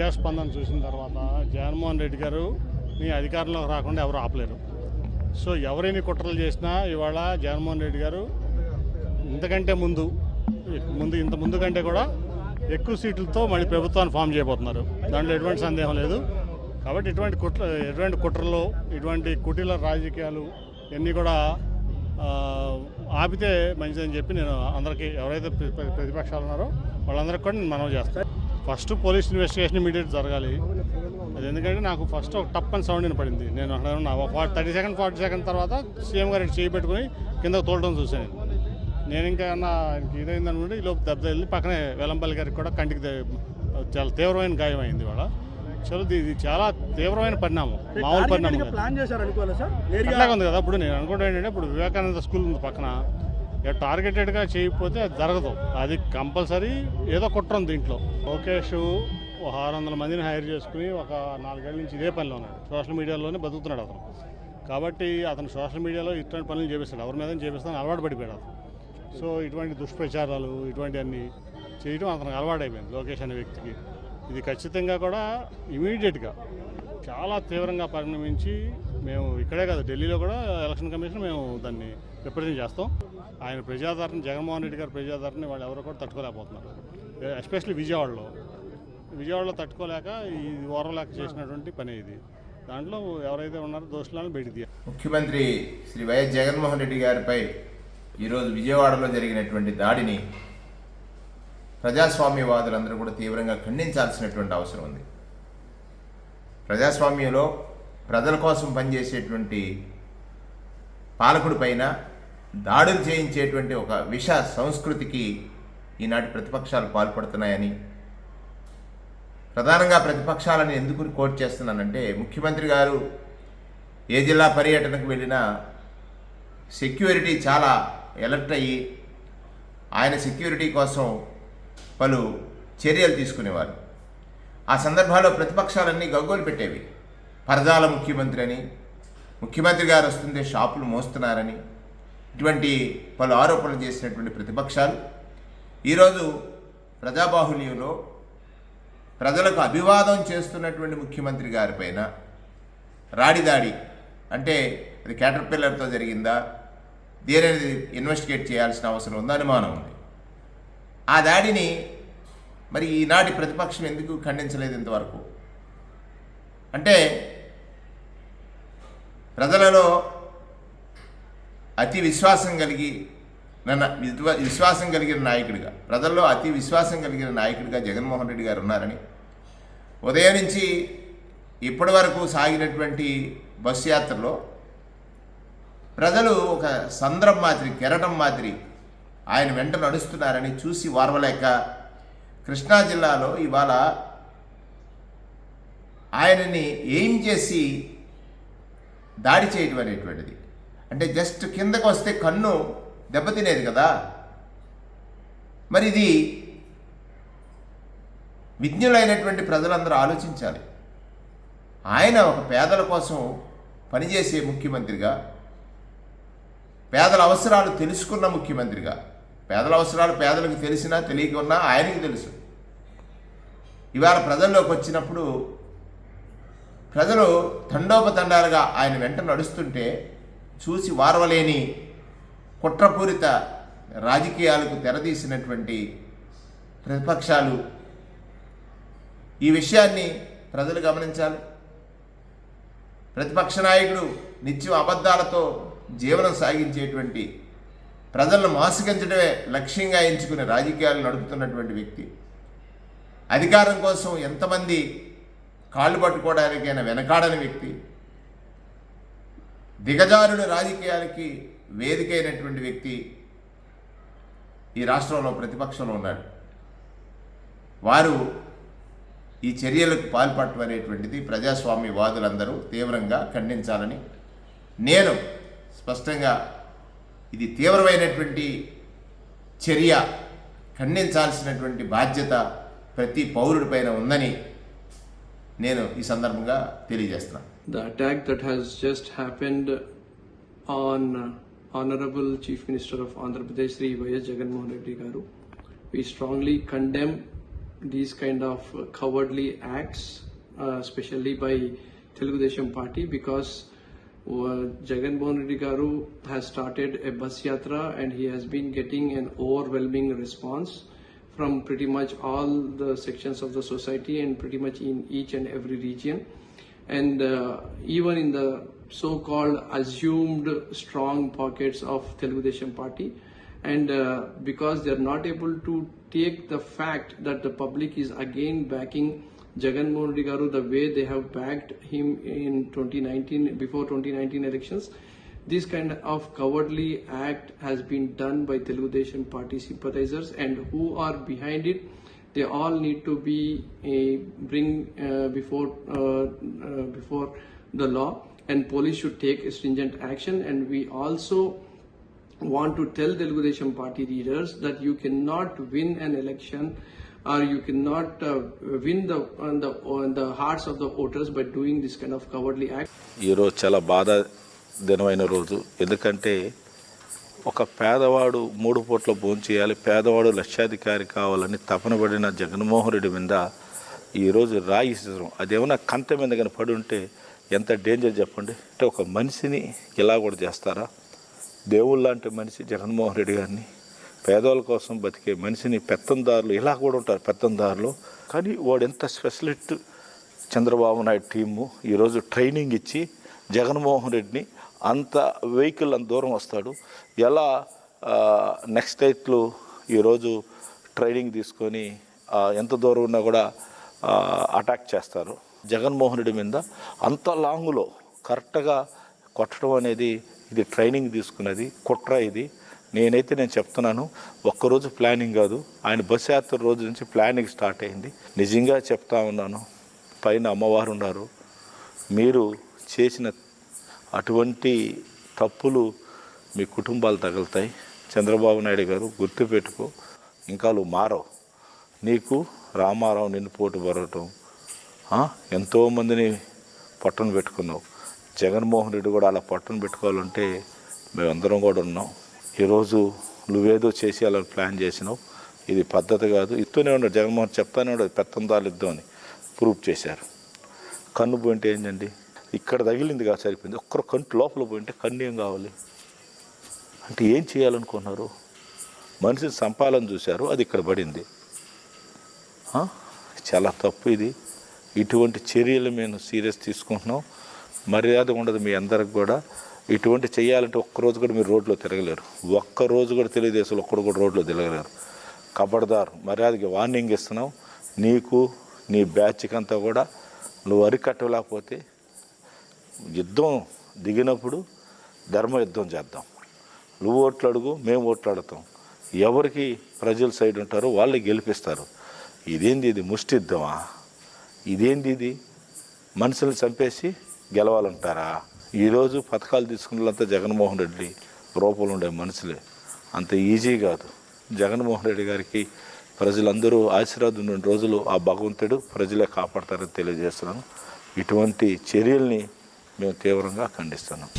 ప్రజాస్పందన చూసిన తర్వాత జగన్మోహన్ రెడ్డి గారు మీ అధికారంలోకి రాకుండా ఎవరు ఆపలేరు. సో ఎవరైనా కుట్రలు చేసినా ఇవాళ జగన్మోహన్ రెడ్డి గారు ఇంతకంటే ముందు ఇంత ముందు కంటే కూడా ఎక్కువ సీట్లతో మళ్ళీ ప్రభుత్వాన్ని ఫామ్ చేయబోతున్నారు. దాంట్లో ఎటువంటి సందేహం లేదు. కాబట్టి ఎటువంటి కుట్రలు, ఇటువంటి కుటీల రాజకీయాలు ఇవన్నీ కూడా ఆపితే మంచిదని చెప్పి నేను అందరికీ, ఎవరైతే ప్రతిపక్షాలు ఉన్నారో వాళ్ళందరికీ కూడా నేను మనవి చేస్తాను. ఫస్ట్ పోలీస్ ఇన్వెస్టిగేషన్ ఇమీడియట్ జరగాలి. అది ఎందుకంటే నాకు ఫస్ట్ ఒక టప్ అని సౌండ్ వినపడింది. నేను అక్కడ ఉన్న 40 సెకండ్ తర్వాత సీఎం గారు చేయి పెట్టుకుని కిందకు తోలడం చూశాను. నేను ఇంకా ఇదైందనుకుంటే ఈ లోపు దెబ్బ వెళ్ళి పక్కనే వెల్లంపల్లి గారికి కూడా కంటికి చాలా తీవ్రమైన గాయం అయింది. వాళ్ళ ఇది చాలా తీవ్రమైన పరిణామం, మామూలు పరిణామం అట్లాగే ఉంది కదా. ఇప్పుడు నేను అనుకుంటా ఏంటంటే, ఇప్పుడు వివేకానంద స్కూల్ ఉంది పక్కన, టార్గెటెడ్గా చేయకపోతే అది జరగదు. అది కంపల్సరీ ఏదో కుట్ర ఉంది దీంట్లో. లోకేష్ 600 మందిని హైర్ చేసుకుని ఒక 4 ఏళ్ళ నుంచి ఇదే పనిలో ఉన్నాడు. సోషల్ మీడియాలోనే బతుకుతున్నాడు అతను. కాబట్టి అతను సోషల్ మీడియాలో ఇటువంటి పనులు చేపిస్తాడు, ఎవరి మీద చేపిస్తాను అలవాటు పడిపోయాడు అతను. సో ఇటువంటి దుష్ప్రచారాలు ఇటువంటివన్నీ చేయడం అతనికి అలవాటైపోయింది లోకేష్ అనే వ్యక్తికి. ఇది ఖచ్చితంగా కూడా ఇమీడియట్గా చాలా తీవ్రంగా పరిణమించి మేము ఇక్కడే కాదు ఢిల్లీలో కూడా ఎలక్షన్ కమిషన్ మేము దాన్ని రిప్రజెంట్ చేస్తాం. ఆయన ప్రజాదరణ, జగన్మోహన్ రెడ్డి గారి ప్రజాదరణ వాళ్ళు ఎవరో కూడా తట్టుకోలేకపోతున్నారు. ఎస్పెషల్లీ విజయవాడలో తట్టుకోలేక ఈ ఓర్వలేక చేసినటువంటి పని ఇది. దాంట్లో ఎవరైతే ఉన్నారో దోషులను బయట తీయాలి. ముఖ్యమంత్రి శ్రీ వైఎస్ జగన్మోహన్ రెడ్డి గారిపై ఈరోజు విజయవాడలో జరిగినటువంటి దాడిని ప్రజాస్వామ్యవాదులందరూ కూడా తీవ్రంగా ఖండించాల్సినటువంటి అవసరం ఉంది. ప్రజాస్వామ్యంలో ప్రజల కోసం పనిచేసేటువంటి పాలకుడి పైన దాడులు చేయించేటువంటి ఒక విష సంస్కృతికి ఈనాటి ప్రతిపక్షాలు పాల్పడుతున్నాయని, ప్రధానంగా ప్రతిపక్షాలను ఎందుకు కోట్ చేస్తున్నానంటే, ముఖ్యమంత్రి గారు ఏ జిల్లా పర్యటనకు వెళ్ళినా సెక్యూరిటీ చాలా అలర్ట్ అయ్యి ఆయన సెక్యూరిటీ కోసం పలు చర్యలు తీసుకునేవారు. ఆ సందర్భాల్లో ప్రతిపక్షాలన్నీ గగ్గోలు పెట్టేవి. పరదాల ముఖ్యమంత్రి అని, ముఖ్యమంత్రి గారు వస్తుంటే షాపులు మోస్తున్నారని, ఇటువంటి పలు ఆరోపణలు చేసినటువంటి ప్రతిపక్షాలు ఈరోజు ప్రజాబాహుల్యంలో ప్రజలకు అభివాదం చేస్తున్నటువంటి ముఖ్యమంత్రి గారిపైన రాడిదాడి అంటే అది క్యాటర్పిల్లర్తో జరిగిందా, దేనిది ఇన్వెస్టిగేట్ చేయాల్సిన అవసరం ఉందా అనుమానం ఉంది. ఆ దాడిని మరి ఈనాటి ప్రతిపక్షం ఎందుకు ఖండించలేదు ఇంతవరకు? అంటే ప్రజలలో అతి విశ్వాసం కలిగిన నాయకుడిగా, ప్రజల్లో అతి విశ్వాసం కలిగిన నాయకుడిగా జగన్మోహన్ రెడ్డి గారు ఉన్నారని, ఉదయం నుంచి ఇప్పటి వరకు సాగినటువంటి బస్సు యాత్రలో ప్రజలు ఒక సంద్రం మాదిరి, కెరటం మాదిరి ఆయన వెంట నడుస్తున్నారని చూసి వారవలేక కృష్ణా జిల్లాలో ఇవాళ ఆయనని ఏం చేసి దాడి చేయడం అనేటువంటిది, అంటే జస్ట్ కిందకు వస్తే కన్ను దెబ్బతినేది కదా. మరి ఇది విజ్ఞులైనటువంటి ప్రజలందరూ ఆలోచించాలి. ఆయన ఒక పేదల కోసం పనిచేసే ముఖ్యమంత్రిగా, పేదల అవసరాలు తెలుసుకున్న ముఖ్యమంత్రిగా, పేదల అవసరాలు పేదలకు తెలిసినా తెలియకున్నా ఆయనకి తెలుసు. ఇవాళ ప్రజల్లోకి వచ్చినప్పుడు ప్రజలు తండోపతండాలుగా ఆయన వెంట నడుస్తుంటే చూసి వారవలేని కుట్రపూరిత రాజకీయాలకు తెరదీసినటువంటి ప్రతిపక్షాలు ఈ విషయాన్ని ప్రజలు గమనించాలి. ప్రతిపక్ష నాయకుడు నిత్యం అబద్ధాలతో జీవనం సాగించేటువంటి, ప్రజలను మోసగించడమే లక్ష్యంగా ఎంచుకునే రాజకీయాలు నడుపుతున్నటువంటి వ్యక్తి, అధికారం కోసం ఎంతమంది కాళ్ళు పట్టుకోవడానికైనా వెనకాడని వ్యక్తి, దిగజారుడు రాజకీయాలకి వేదికైనటువంటి వ్యక్తి ఈ రాష్ట్రంలో ప్రతిపక్షంలో ఉన్నాడు. వారు ఈ చర్యలకు పాల్పడటం అనేటువంటిది ప్రజాస్వామ్యవాదులందరూ తీవ్రంగా ఖండించాలని నేను స్పష్టంగా, ఇది తీవ్రమైనటువంటి చర్య, ఖండించాల్సినటువంటి బాధ్యత ప్రతి పౌరుడిపైన ఉందని నేను ఈ సందర్భంగా తెలియజేస్తున్నాను. The attack that has just happened on Honorable Chief Minister of Andhra Pradesh Shri Y.S. Jagannath Reddy Garu, we strongly condemn these kind of cowardly acts, especially by Telugu Desam Party, because Jagan Mohan Reddy Garu has started a bus yatra and he has been getting an overwhelming response from pretty much all the sections of the society and pretty much in each and every region. And even in the so-called assumed strong pockets of Telugu Desam Party, and because they are not able to take the fact that the public is again backing Jagan Mohan Reddy Garu the way they have backed him in 2019, before 2019 elections, this kind of cowardly act has been done by Telugu Desam Party sympathizers, and who are behind it, they all need to be bring before the law, and police should take stringent action. And we also want to tell Telugu Desam Party leaders that you cannot win an election, or you cannot win the hearts of the voters by doing this kind of cowardly act. ఈరోజు చాలా బాధ దినమైన రోజు. ఎందుకంటే ఒక పేదవాడు 3 పూట్ల భోజనం చేయాలి, పేదవాడు లక్షాధికారి కావాలని తపన పడిన జగన్మోహన్ రెడ్డి మీద ఈరోజు రాయి ఇసరం, అదేమన్నా కంత మీద కానీ పడి ఉంటే ఎంత డేంజర్ చెప్పండి. అంటే ఒక మనిషిని ఇలా కూడా చేస్తారా? దేవుళ్ళ లాంటి మనిషి జగన్మోహన్ రెడ్డి గారిని, పేదవాళ్ళ కోసం బతికే మనిషిని పెత్తందారులు ఇలా కూడా ఉంటారు, పెత్తందారులు. కానీ వాడు ఎంత స్పెషలిస్ట్ చంద్రబాబు నాయుడు టీము ఈరోజు ట్రైనింగ్ ఇచ్చి జగన్మోహన్ రెడ్డిని అంత వెహికల్ అంత దూరం వస్తాడు, ఎలా నెక్స్ట్ డేట్లు ఈరోజు ట్రైనింగ్ తీసుకొని ఎంత దూరం ఉన్నా కూడా అటాక్ చేస్తారు. జగన్మోహన్ రెడ్డి మీద అంత లాంగ్లో కరెక్ట్గా కొట్టడం అనేది ఇది ట్రైనింగ్ తీసుకున్నది కుట్ర. ఇది నేను చెప్తున్నాను, ఒక్కరోజు ప్లానింగ్ కాదు, ఆయన బస్ యాత్ర రోజు నుంచి ప్లానింగ్ స్టార్ట్ అయింది. నిజంగా చెప్తా ఉన్నాను, పైన అమ్మవారు ఉన్నారు, మీరు చేసిన అటువంటి తప్పులు మీ కుటుంబాలు తగులుతాయి. చంద్రబాబు నాయుడు గారు గుర్తుపెట్టుకో, ఇంకా నువ్వు మారవు. నీకు రామారావు నిన్ను పోటు పడటం, ఎంతోమందిని పట్టున పెట్టుకున్నావు. జగన్మోహన్ రెడ్డి కూడా అలా పట్టున పెట్టుకోవాలంటే మేమందరం కూడా ఉన్నాం. ఈరోజు నువ్వేదో చేసి అలా ప్లాన్ చేసినావు, ఇది పద్ధతి కాదు. ఇస్తూనే ఉన్నాడు జగన్మోహన్, చెప్తానే ఉన్నాడు పెత్తందాలు ఇద్దాం అని ప్రూఫ్ చేశారు. కన్ను పోయింటే ఏంటండి, ఇక్కడ తగిలింది కాదు సరిపోయింది, ఒక్కరు కంటి లోపల పోయింటే కన్ను ఏం కావాలి అంటే ఏం చేయాలనుకున్నారు? మనిషిని సంపాలని చూశారు, అది ఇక్కడ పడింది. చాలా తప్పు ఇది. ఇటువంటి చర్యలు మేము సీరియస్ తీసుకుంటున్నాం. మర్యాద ఉండదు మీ అందరికి కూడా. ఇటువంటి చేయాలంటే ఒక్కరోజు కూడా మీరు రోడ్లో తిరగలేరు, ఒక్కరోజు కూడా తెలుగుదేశంలో ఒక్కడు కూడా రోడ్లో తిరగలేరు. కబడ్దారు, మర్యాదకి వార్నింగ్ ఇస్తున్నాం. నీకు నీ బ్యాచ్కి అంతా కూడా నువ్వు అరికట్టలేకపోతే యుద్ధం దిగినప్పుడు ధర్మ యుద్ధం చేద్దాం. నువ్వు ఓట్లు అడుగు, మేము ఓట్లు అడుగుతాం. ఎవరికి ప్రజల సైడ్ ఉంటారో వాళ్ళే గెలిపిస్తారు. ఇదేంది ఇది ముష్టిద్దామా? ఇదేంది ఇది మనుషుల్ని చంపేసి గెలవాలంటారా? ఈరోజు పథకాలు తీసుకున్నదంతా జగన్మోహన్ రెడ్డి రూపంలో ఉండే మనుషులే, అంత ఈజీ కాదు. జగన్మోహన్ రెడ్డి గారికి ప్రజలందరూ ఆశీర్వాదం ఉన్న రోజులు ఆ భగవంతుడు ప్రజలే కాపాడతారని తెలియజేస్తున్నాను. ఇటువంటి చర్యల్ని మేము తీవ్రంగా ఖండిస్తున్నాం.